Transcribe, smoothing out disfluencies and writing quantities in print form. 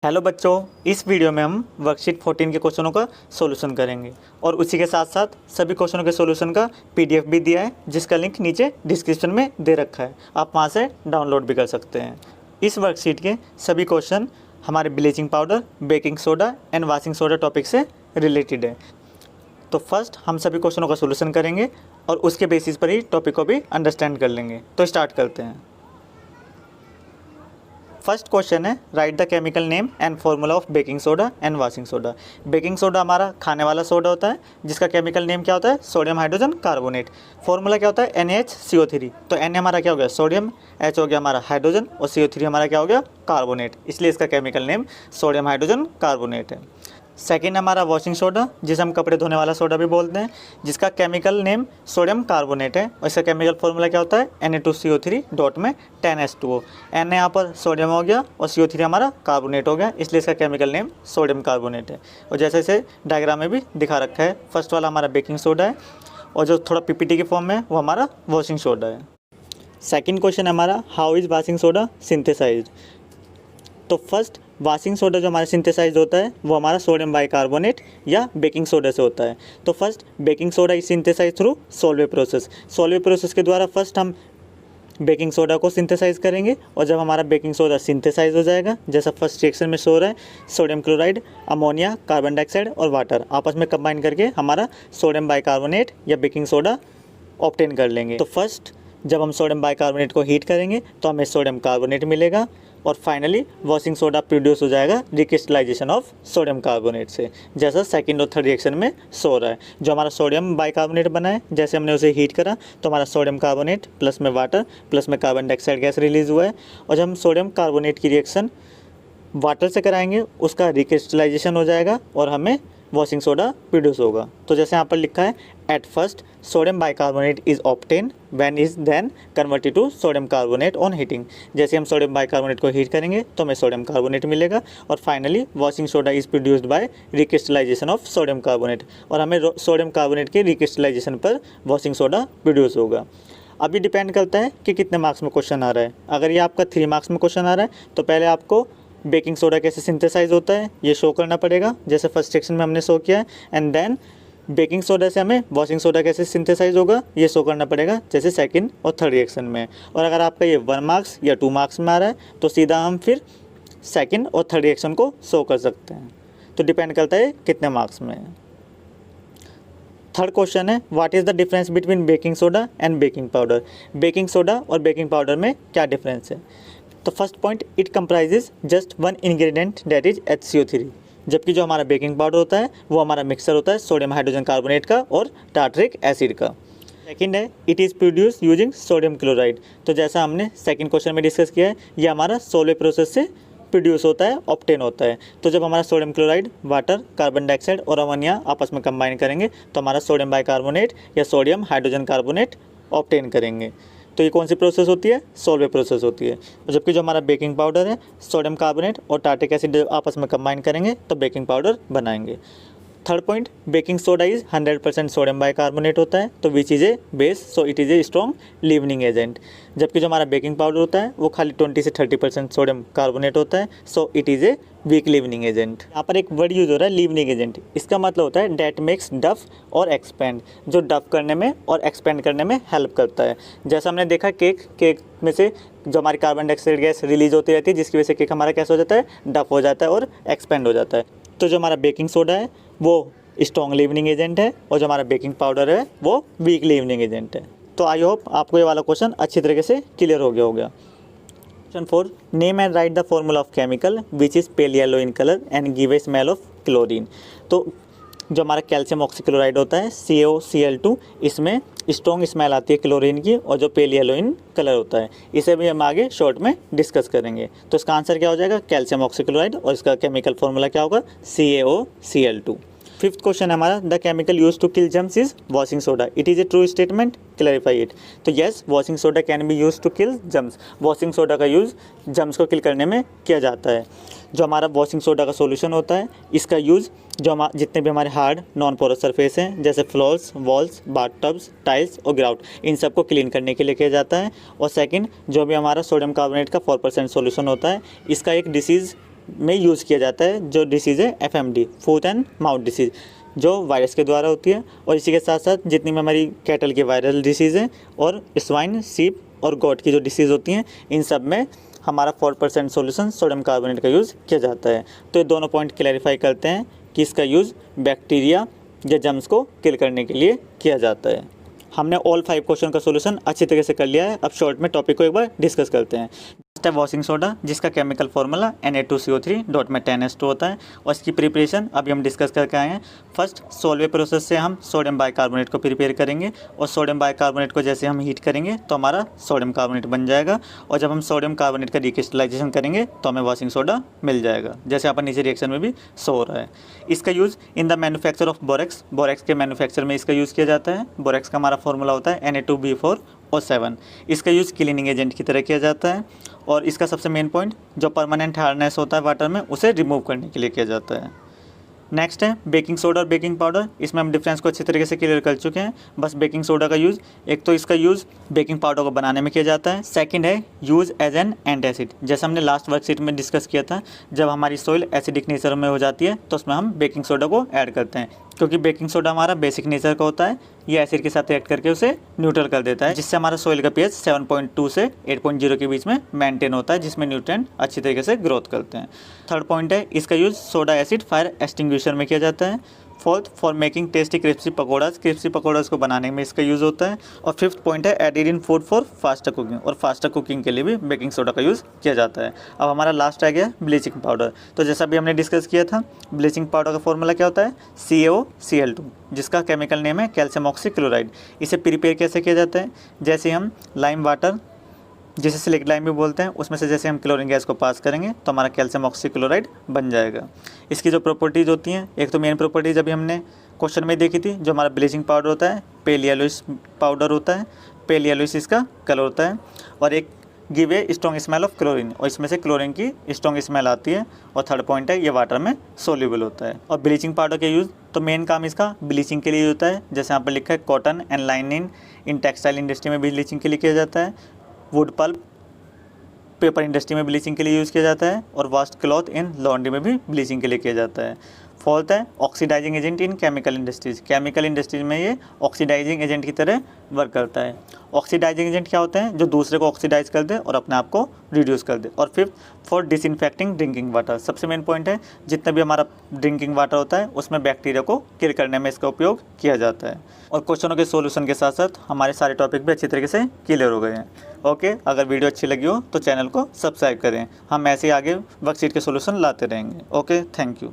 Hello बच्चों, इस video में हम वर्कशीट 14 के क्वेश्चनों का सॉल्यूशन करेंगे और उसी के साथ साथ सभी क्वेश्चनों के सॉल्यूशन का पीडीएफ भी दिया है, जिसका लिंक नीचे डिस्क्रिप्शन में दे रखा है। आप वहां से डाउनलोड भी कर सकते हैं। इस वर्कशीट के सभी क्वेश्चन हमारे bleaching powder, baking soda and washing soda topic से रिलेटेड है। तो फर्स्ट हम सभी क्वेश्चनों का सोल्यूशन करेंगे और उसके बेसिस पर ही टॉपिक को भी अंडरस्टैंड कर लेंगे। तो स्टार्ट करते हैं। फर्स्ट क्वेश्चन है, right the chemical name and formula of baking soda and washing soda. Baking soda हमारा खाने वाला सोडा होता है, जिसका केमिकल नेम क्या होता है? Sodium hydrogen carbonate. फॉर्मूला क्या होता है? NaHCO3। तो Na हमारा क्या हो गया? सोडियम, H हो गया हमारा हाइड्रोजन और CO3 हमारा क्या हो गया? कार्बोनेट। इसलिए इसका chemical name sodium hydrogen carbonate है। सेकेंड हमारा वॉशिंग सोडा, जिसे हम कपड़े धोने वाला सोडा भी बोलते हैं, जिसका केमिकल नेम सोडियम कार्बोनेट है और इसका केमिकल फार्मूला क्या होता है? Na2CO3 डॉट में 10H2O। Na यहाँ पर सोडियम हो गया और CO3 हमारा कार्बोनेट हो गया, इसलिए इसका केमिकल नेम सोडियम कार्बोनेट है। और जैसे इसे डायग्राम में भी दिखा रखा है, फर्स्ट वाला हमारा बेकिंग सोडा है और जो थोड़ा PPT के फॉर्म में है वो हमारा वॉशिंग सोडा है। सेकेंड क्वेश्चन हमारा, how is washing soda synthesised. तो फर्स्ट वॉशिंग सोडा जो हमारा सिंथेसाइज होता है वो हमारा सोडियम बाइकार्बोनेट या बेकिंग सोडा से होता है। तो first baking soda is synthesise through Solvay process. Solvay process के द्वारा फर्स्ट हम बेकिंग सोडा को सिंथेसाइज करेंगे और जब हमारा बेकिंग सोडा सिंथेसाइज हो जाएगा, जैसा फर्स्ट रिएक्शन में शो रहा है, sodium chloride, ammonia, carbon dioxide और वाटर आपस में कंबाइन करके हमारा सोडियम बाइकार्बोनेट या बेकिंग सोडा ऑब्टेन कर लेंगे। तो फर्स्ट जब हम सोडियम बाइकार्बोनेट को हीट करेंगे तो हमें सोडियम कार्बोनेट मिलेगा और फाइनली वॉशिंग सोडा प्रोड्यूस हो जाएगा रिक्रिस्टलाइजेशन ऑफ सोडियम कार्बोनेट से, जैसा सेकंड और थर्ड रिएक्शन में सो रहा है। जो हमारा सोडियम बाइकार्बोनेट बना है, जैसे हमने उसे हीट करा तो हमारा सोडियम कार्बोनेट प्लस में वाटर प्लस में कार्बन डाइऑक्साइड गैस रिलीज़ हुआ है और जब हम सोडियम कार्बोनेट की रिएक्शन वाटर से कराएंगे उसका रिक्रिस्टलाइजेशन हो जाएगा और हमें वॉशिंग सोडा प्रोड्यूस होगा। तो जैसे यहाँ पर लिखा है, at first sodium bicarbonate is obtain when is then converted to sodium carbonate on heating. जैसे हम सोडियम बाइकार्बोनेट को हीट करेंगे तो हमें सोडियम कार्बोनेट मिलेगा और finally washing soda is produced by recrystallisation of sodium carbonate और हमें सोडियम कार्बोनेट के रिक्रिस्टलाइजेशन पर वॉशिंग सोडा प्रोड्यूस होगा। अभी डिपेंड करता है कि कितने मार्क्स में क्वेश्चन आ रहा है। अगर ये आपका 3 मार्क्स में क्वेश्चन आ रहा है तो पहले आपको बेकिंग सोडा कैसे सिंथेसाइज होता है ये शो करना पड़ेगा, जैसे फर्स्ट सेक्शन में हमने शो किया है, एंड देन बेकिंग सोडा से हमें वॉशिंग सोडा कैसे सिंथेसाइज होगा ये शो करना पड़ेगा, जैसे सेकंड और थर्ड रिएक्शन में। और अगर आपका ये 1 मार्क्स या 2 मार्क्स में आ रहा है तो सीधा हम फिर सेकंड और थर्ड रिएक्शन को शो कर सकते हैं। तो डिपेंड करता है कितने मार्क्स में है। थर्ड क्वेश्चन है, what is the difference between baking soda and baking powder. Baking soda और बेकिंग पाउडर में क्या डिफरेंस है? तो first point, it comprises just 1 ingredient that is HCO3, जबकि जो हमारा बेकिंग पाउडर होता है वो हमारा मिक्सचर होता है सोडियम हाइड्रोजन कार्बोनेट का और टार्टरिक एसिड का। सेकंड है, it is produce using sodium chloride. तो जैसा हमने सेकंड क्वेश्चन में डिस्कस किया है, ये हमारा सोलवे प्रोसेस से प्रोड्यूस होता है, ऑब्टेन होता है। तो जब हमारा sodium chloride, water, carbon dioxide और अमोनिया आपस में कंबाइन करेंगे तो हमारा सोडियम बाइकार्बोनेट या सोडियम हाइड्रोजन कार्बोनेट ऑब्टेन करेंगे। तो ये कौन सी प्रोसेस होती है? सोलवे प्रोसेस होती है। जबकि जो हमारा बेकिंग पाउडर है, सोडियम कार्बोनेट और टार्टिक एसिड आपस में कंबाइन करेंगे तो बेकिंग पाउडर बनाएंगे। Third point, baking soda is 100% sodium bicarbonate होता है, तो which is a base, so it is a strong leavening agent. जबकि जो हमारा बेकिंग पाउडर होता है वो खाली 20 से 30% सोडियम कार्बोनेट होता है, so it is a weak leavening agent. यहाँ पर एक वर्ड यूज हो रहा है लीवनिंग एजेंट। इसका मतलब होता है डेट मेक्स डफ और एक्सपेंड, जो डफ करने में और एक्सपेंड करने में हेल्प करता है। जैसा हमने देखा केक में से जो हमारी कार्बन डाइऑक्साइड गैस रिलीज होती रहती है, जिसकी वजह से केक हमारा कैसा हो जाता है? डफ हो जाता है और एक्सपेंड हो जाता है। तो जो हमारा बेकिंग सोडा है वो स्ट्रॉन्ग लीवनिंग एजेंट है और जो हमारा बेकिंग पाउडर है वो वीक लीवनिंग एजेंट है। तो आई होप आपको ये वाला क्वेश्चन अच्छी तरीके से क्लियर हो गया। Question 4, name and right the formula of chemical which is pale yellow in colour and give a smell of chlorine. तो जो हमारा कैल्शियम ऑक्सीक्लोराइड होता है CaOCl2, इसमें स्ट्रॉन्ग स्मेल आती है क्लोरीन की और जो पेल येलो इन कलर होता है, इसे भी हम आगे शॉर्ट में डिस्कस करेंगे। तो इसका आंसर क्या हो जाएगा? कैल्शियम ऑक्सीक्लोराइड और इसका केमिकल फॉर्मूला क्या होगा? CaOCl2। फिफ्थ क्वेश्चन हमारा, the chemical use to kill germs is washing soda, it is a true statement, clarify it. तो yes, washing soda can be use to kill germs. Washing soda का use germs को kill करने में किया जाता है। जो हमारा वॉशिंग सोडा का सॉल्यूशन होता है, इसका यूज़ जो जितने भी हमारे हार्ड नॉन पोरस सरफेस हैं, जैसे फ्लोर्स, वॉल्स, बाथटब्स, टाइल्स और ग्राउट, इन सबको क्लीन करने के लिए किया जाता है। और सेकंड, जो भी हमारा सोडियम कार्बोनेट का 4% सॉल्यूशन होता है, इसका एक डिसीज़ में यूज़ किया जाता है, जो डिसीज़ है FMD, foot and mouth disease, जो वायरस के द्वारा होती है। और इसी के साथ साथ जितनी भी हमारी कैटल की वायरल डिसीज़ हैं और स्वाइन, सीप और गोट की जो डिसीज़ होती हैं, इन सब में हमारा 4% सॉल्यूशन सोडियम कार्बोनेट का यूज़ किया जाता है। तो ये दोनों पॉइंट क्लैरिफाई करते हैं कि इसका यूज़ बैक्टीरिया या जर्म्स को किल करने के लिए किया जाता है। हमने ऑल 5 क्वेश्चन का सॉल्यूशन अच्छी तरह से कर लिया है। अब शॉर्ट में टॉपिक को एक बार डिस्कस करते हैं। फर्स्ट है वॉशिंग सोडा, जिसका केमिकल फार्मूला Na2CO3 डॉट में 10H2 होता है और इसकी प्रिपरेशन अभी हम डिस्कस करके आए हैं। फर्स्ट सोलवे प्रोसेस से हम सोडियम बाइकार्बोनेट को प्रिपेयर करेंगे और सोडियम बाइकार्बोनेट को जैसे हम हीट करेंगे तो हमारा सोडियम कार्बोनेट बन जाएगा और जब हम सोडियम कार्बोनेट का रिक्रिस्टलाइजेशन करेंगे तो हमें वॉशिंग सोडा मिल जाएगा, जैसे अपन नीचे रिएक्शन में भी शो हो रहा है। इसका use in the manufacture of borax, borax के मैन्युफैक्चर में इसका यूज़ किया जाता है। बोरेक्स का हमारा फॉर्मूला होता है Na2B4O7। इसका यूज़ क्लीनिंग एजेंट की तरह किया जाता है और इसका सबसे मेन पॉइंट जो परमानेंट हार्डनेस होता है वाटर में, उसे रिमूव करने के लिए किया जाता है। नेक्स्ट है बेकिंग सोडा और बेकिंग पाउडर। इसमें हम डिफरेंस को अच्छी तरीके से क्लियर कर चुके हैं। बस बेकिंग सोडा का यूज़, एक तो इसका यूज़ बेकिंग पाउडर को बनाने में किया जाता है। सेकंड है यूज़ एज एन एंटासिड, जैसे हमने लास्ट वर्कशीट में डिस्कस किया था, जब हमारी सॉइल एसिडिक नेचर में हो जाती है तो उसमें हम बेकिंग सोडा को ऐड करते हैं, क्योंकि बेकिंग सोडा हमारा बेसिक नेचर का होता है। ये एसिड के साथ रिएक्ट करके उसे न्यूट्रल कर देता है, जिससे हमारा सॉइल का pH 7.2 से 8.0 के बीच में मेंटेन होता है, जिसमें न्यूट्रिएंट अच्छी तरीके से ग्रोथ करते हैं। थर्ड पॉइंट है इसका use soda acid fire extinguisher में किया जाता है। Fourth, for making tasty crispy pakoras, crispy pakoras को बनाने में इसका यूज़ होता है। और फिफ्थ पॉइंट है added in food for faster cooking, और फास्टर कुकिंग के लिए भी बेकिंग सोडा का यूज़ किया जाता है। अब हमारा लास्ट आ गया ब्लीचिंग पाउडर। तो जैसा भी हमने डिस्कस किया था, ब्लीचिंग पाउडर का फॉर्मूला क्या होता है, CaOCl2, जिसका केमिकल नेम है कैल्शियम ऑक्सीक्लोराइड। इसे प्रिपेयर कैसे किया जाता है, जैसे हम लाइम वाटर, जिसे सिलिक लाइम भी बोलते हैं, उसमें से जैसे हम क्लोरीन गैस को पास करेंगे तो हमारा कैल्शियम ऑक्सीक्लोराइड बन जाएगा। इसकी जो प्रॉपर्टीज़ होती हैं, एक तो मेन प्रॉपर्टीज़ अभी हमने क्वेश्चन में देखी थी, जो हमारा ब्लीचिंग पाउडर होता है पेल येलोइश पाउडर होता है, पेल येलोइश इसका कलर होता है, और एक give a strong smell of chlorine, और इसमें से क्लोरीन की स्ट्रॉन्ग स्मेल आती है। और थर्ड पॉइंट है ये वाटर में सोल्यूबल होता है। और ब्लीचिंग पाउडर के यूज़, तो मेन काम इसका ब्लीचिंग के लिए होता है, जैसे यहाँ पर लिखा है cotton and linen in textile industry में ब्लीचिंग के लिए किया जाता है, वुड पल्प पेपर इंडस्ट्री में ब्लीचिंग के लिए यूज़ किया जाता है, और वास्ट क्लॉथ इन लॉन्ड्री में भी ब्लीचिंग के लिए किया जाता है। फोर्थ है oxidizing agent in chemical industries, chemical industries में ये ऑक्सीडाइजिंग एजेंट की तरह वर्क करता है। ऑक्सीडाइजिंग एजेंट क्या होते हैं, जो दूसरे को ऑक्सीडाइज कर दे और अपने आप को रिड्यूस कर दे। और fifth, for disinfecting drinking water, सबसे मेन पॉइंट है, जितना भी हमारा ड्रिंकिंग वाटर होता है उसमें बैक्टीरिया को किल करने में इसका उपयोग किया जाता है। और क्वेश्चनों के सोल्यूशन के साथ साथ हमारे सारे टॉपिक भी अच्छी तरीके से क्लियर हो गए हैं। ओके, अगर वीडियो अच्छी लगी हो तो चैनल को सब्सक्राइब करें, हम ऐसे ही आगे वर्कशीट के सोल्यूशन लाते रहेंगे। Okay, thank you.